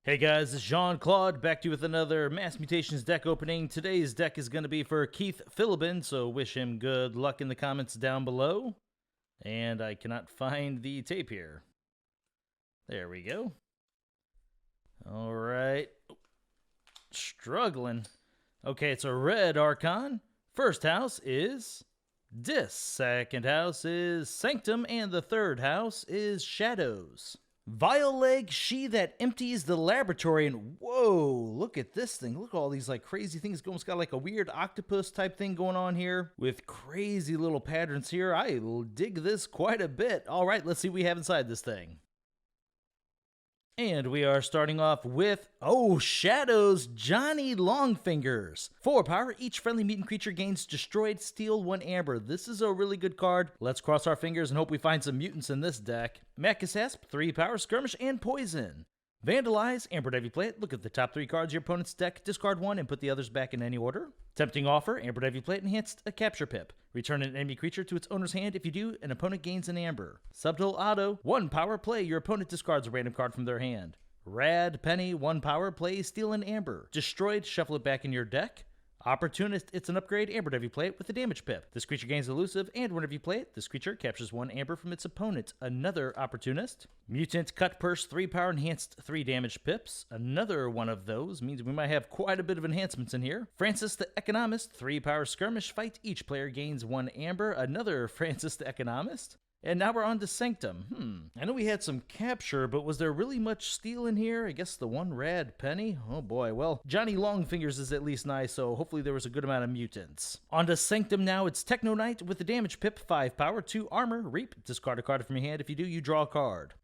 Hey guys, it's Jean-Claude back to you with another Mass Mutations deck opening. Today's deck is going to be for Keith Philliben, so wish him good luck in the comments down below. And I cannot find the tape here. There we go. Alright. Struggling. Okay, it's a red Archon. First house is Dis. Second house is Sanctum. And the third house is Shadows. Vile leg, she that empties the laboratory, and whoa, look at this thing. Look at all these like crazy things going. It's got like a weird octopus type thing going on here with crazy little patterns here. I dig this quite a bit. All right, let's see what we have inside this thing. And we are starting off with, Shadows, Johnny Longfingers. 4 power, each friendly mutant creature gains destroyed, steal 1 amber. This is a really good card. Let's cross our fingers and hope we find some mutants in this deck. Makasasp, 3 power, skirmish, and poison. Vandalize, amber if you play it. Look at the top 3 cards of your opponent's deck, discard 1, and put the others back in any order. Tempting offer, amber if you play it, enhanced a capture pip. Return an enemy creature to its owner's hand. If you do, an opponent gains an amber. Subtle auto, 1 power, play. Your opponent discards a random card from their hand. Rad Penny, 1 power, play, steal an amber. Destroyed, shuffle it back in your deck. Opportunist, it's an upgrade, amber if you play it with a damage pip. This creature gains elusive, and whenever you play it, this creature captures 1 amber from its opponent. Another Opportunist. Mutant Cutpurse, 3 power, enhanced 3 damage pips. Another one of those means we might have quite a bit of enhancements in here. Francis the Economist, 3 power, skirmish, fight. Each player gains 1 amber. Another Francis the Economist. And now we're on to Sanctum. I know we had some capture, but was there really much steal in here? I guess the 1 Rad Penny? Oh boy, well, Johnny Longfingers is at least nice, so hopefully there was a good amount of mutants. On to Sanctum now, it's Techno Knight with the damage pip, 5 power, 2 armor, reap, discard a card from your hand. If you do, you draw a card.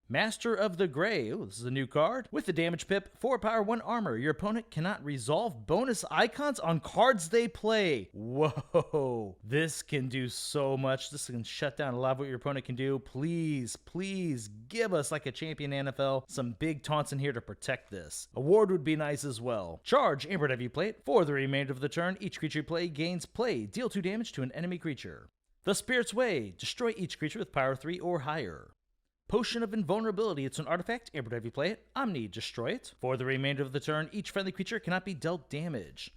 Master of the Gray, this is a new card. With the damage pip, 4 power, 1 armor. Your opponent cannot resolve bonus icons on cards they play. Whoa, this can do so much. This can shut down a lot of what your opponent can do. Please, please give us, like a champion NFL, some big taunts in here to protect this. Award would be nice as well. Charge, amber if you play it. For the remainder of the turn, each creature you play gains play. Deal 2 damage to an enemy creature. The Spirit's Way, destroy each creature with power 3 or higher. Potion of Invulnerability, it's an artifact, amber if you play it. Omni, destroy it. For the remainder of the turn, each friendly creature cannot be dealt damage.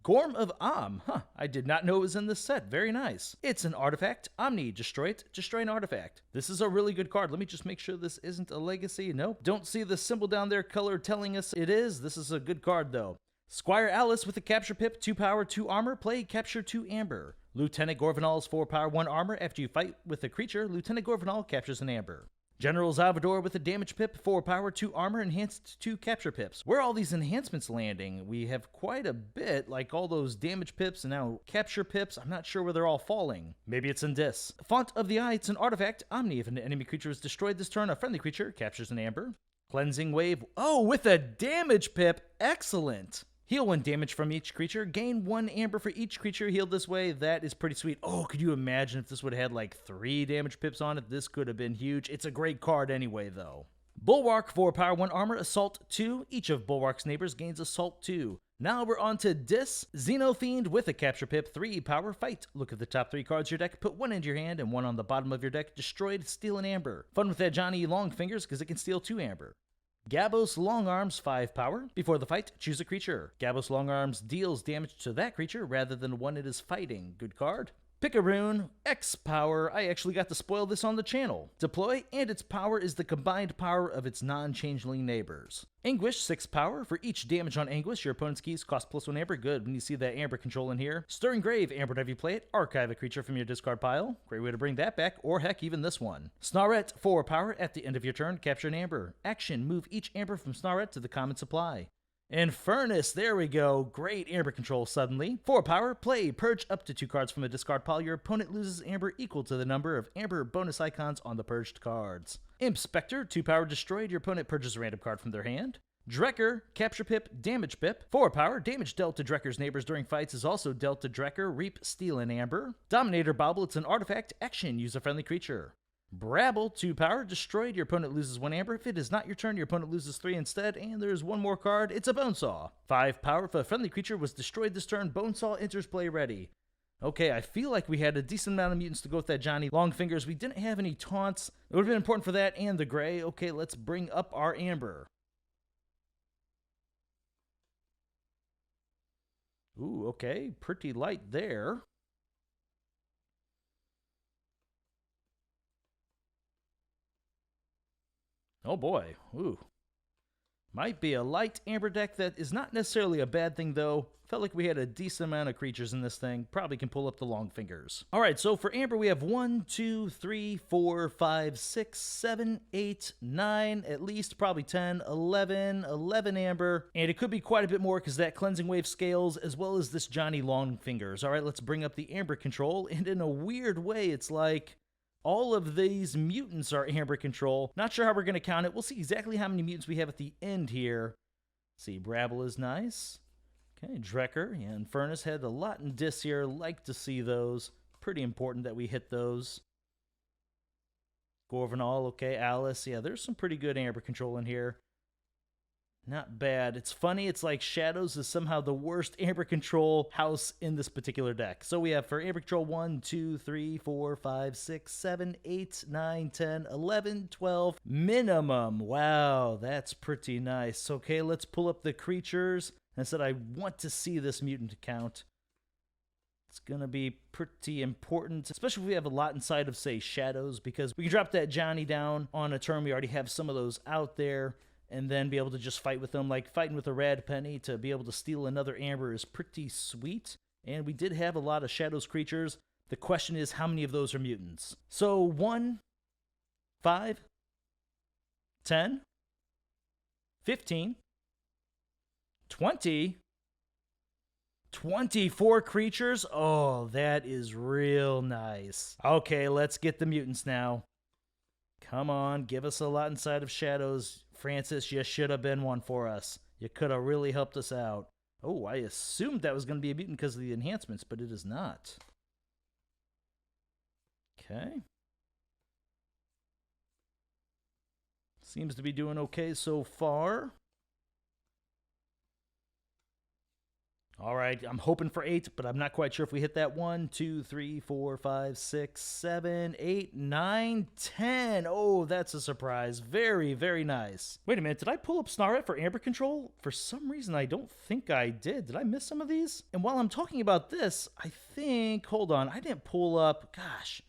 Gorm of Am, I did not know it was in this set, very nice. It's an artifact, Omni, destroy it, destroy an artifact. This is a really good card. Let me just make sure this isn't a legacy. Nope, don't see the symbol down there color telling us it is. This is a good card though. Squire Alice with a capture pip, 2 power, 2 armor, play, capture 2 amber. Lieutenant Gorvanal's 4 power, 1 armor. After you fight with a creature, Lieutenant Gorvanal captures an amber. General Xalvador with a damage pip, 4 power, 2 armor, enhanced 2 capture pips. Where are all these enhancements landing? We have quite a bit, like all those damage pips and now capture pips. I'm not sure where they're all falling. Maybe it's in Dis. Font of the Eye, it's an artifact. Omni, if an enemy creature is destroyed this turn, a friendly creature captures an amber. Cleansing Wave, with a damage pip. Excellent. Heal 1 damage from each creature. Gain 1 amber for each creature healed this way. That is pretty sweet. Could you imagine if this would have had like 3 damage pips on it? This could have been huge. It's a great card anyway, though. Bulwark, 4 power, 1 armor, assault 2. Each of Bulwark's neighbors gains assault 2. Now we're on to Dis. Xenofiend with a capture pip, 3 power, fight. Look at the top 3 cards of your deck, put 1 into your hand and 1 on the bottom of your deck. Destroyed, steal an amber. Fun with that Johnny Longfingers because it can steal 2 amber. Gabos Longarms, 5 power. Before the fight, choose a creature. Gabos Longarms deals damage to that creature rather than one it is fighting. Good card. Pick a rune, X power. I actually got to spoil this on the channel. Deploy, and its power is the combined power of its non-changeling neighbors. Anguish, 6 power. For each damage on Anguish, your opponent's keys cost +1 amber. Good, when you see that amber control in here. Stirring Grave, amber if you play it. Archive a creature from your discard pile. Great way to bring that back, or heck, even this one. Snarret, 4 power. At the end of your turn, capture an amber. Action, move each amber from Snarret to the common supply. Infernus, there we go. Great amber control suddenly. 4 power, play, purge up to 2 cards from a discard pile. Your opponent loses amber equal to the number of amber bonus icons on the purged cards. Imp Spectre, 2 power, destroyed. Your opponent purges a random card from their hand. Drekker, capture pip, damage pip. 4 power, damage dealt to Drekker's neighbors during fights is also dealt to Drekker. Reap, steal an amber. Dominator Bauble, it's an artifact. Action, use a friendly creature. Brabble, 2 power, destroyed. Your opponent loses 1 amber. If it is not your turn, your opponent loses 3 instead. And there's one more card. It's a Bonesaw. 5 power. If a friendly creature was destroyed this turn, Bonesaw enters play ready. Okay, I feel like we had a decent amount of mutants to go with that Johnny Longfingers. We didn't have any taunts. It would have been important for that and the gray. Okay, let's bring up our amber. Ooh, okay, pretty light there. Oh boy, ooh. Might be a light amber deck. That is not necessarily a bad thing, though. Felt like we had a decent amount of creatures in this thing. Probably can pull up the long fingers. All right, so for amber, we have 1, 2, 3, 4, 5, 6, 7, 8, 9, at least probably 10, 11 amber. And it could be quite a bit more because that cleansing wave scales, as well as this Johnny Longfingers. All right, let's bring up the amber control. And in a weird way, it's like all of these mutants are amber control. Not sure how we're going to count it. We'll see exactly how many mutants we have at the end here. Let's see, Brabble is nice. Okay, Drecker. Yeah, and Furnace had a lot in dis here. Like to see those. Pretty important that we hit those. Gorvanal, okay. Alice. Yeah, there's some pretty good amber control in here. Not bad. It's funny, it's like Shadows is somehow the worst amber control house in this particular deck. So we have for amber control 1, 2, 3, 4, 5, 6, 7, 8, 9, 10, 11, 12 minimum. Wow, that's pretty nice. Okay, let's pull up the creatures. I said I want to see this mutant count. It's going to be pretty important, especially if we have a lot inside of, say, Shadows, because we can drop that Johnny down on a turn. We already have some of those out there. And then be able to just fight with them, like fighting with a Rad Penny to be able to steal another amber is pretty sweet. And we did have a lot of Shadows creatures. The question is, how many of those are mutants? So 1, 5, 10, 15, 20, 24 creatures? Oh, that is real nice. Okay, let's get the mutants now. Come on, give us a lot inside of Shadows. Francis, you should have been one for us. You could have really helped us out. Oh, I assumed that was going to be a mutant because of the enhancements, but it is not. Okay. Seems to be doing okay so far. All right, I'm hoping for 8, but I'm not quite sure if we hit that. 1, 2, 3, 4, 5, 6, 7, 8, 9, 10. Oh, that's a surprise. Very, very nice. Wait a minute, did I pull up Snarret for amber control? For some reason, I don't think I did. Did I miss some of these? And while I'm talking about this, I think, hold on, I didn't pull up, gosh,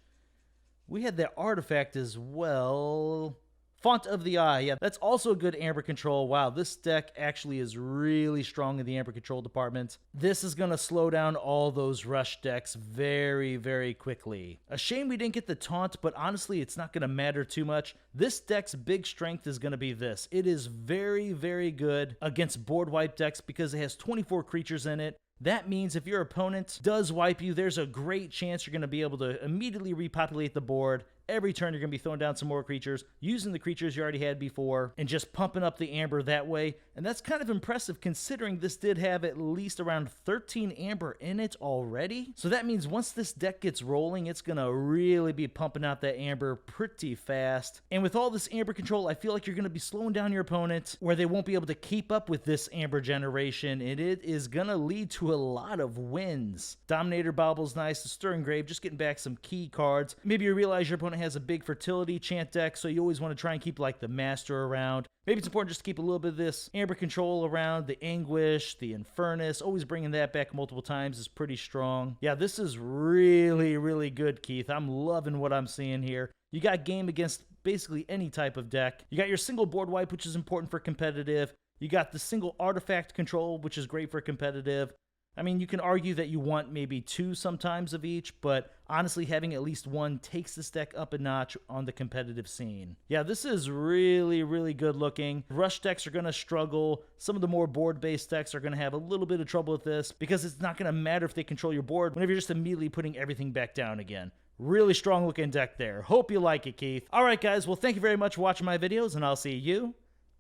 we had that artifact as well. Font of the Eye. Yeah, that's also a good amber control. Wow, this deck actually is really strong in the amber control department. This is going to slow down all those rush decks very, very quickly. A shame we didn't get the taunt, but honestly, it's not going to matter too much. This deck's big strength is going to be this. It is very, very good against board wipe decks because it has 24 creatures in it. That means if your opponent does wipe you, there's a great chance you're going to be able to immediately repopulate the board. Every turn, you're going to be throwing down some more creatures, using the creatures you already had before, and just pumping up the amber that way. And that's kind of impressive considering this did have at least around 13 amber in it already. So that means once this deck gets rolling, it's going to really be pumping out that amber pretty fast. And with all this amber control, I feel like you're going to be slowing down your opponent where they won't be able to keep up with this amber generation. And it is going to lead to a lot of wins. Dominator Bobble's nice. The Stirring Grave, just getting back some key cards. Maybe you realize your opponent has a big fertility chant deck, so you always want to try and keep like the Master around. Maybe it's important just to keep a little bit of this amber control around. The Anguish, the Infernus, always bringing that back multiple times is pretty strong. Yeah, this is really, really good, Keith. I'm loving what I'm seeing here. You got game against basically any type of deck. You got your single board wipe, which is important for competitive. You got the single artifact control, which is great for competitive. I mean, you can argue that you want maybe 2 sometimes of each, but honestly, having at least 1 takes this deck up a notch on the competitive scene. Yeah, this is really, really good looking. Rush decks are going to struggle. Some of the more board-based decks are going to have a little bit of trouble with this because it's not going to matter if they control your board whenever you're just immediately putting everything back down again. Really strong looking deck there. Hope you like it, Keith. All right, guys. Well, thank you very much for watching my videos, and I'll see you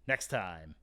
next time.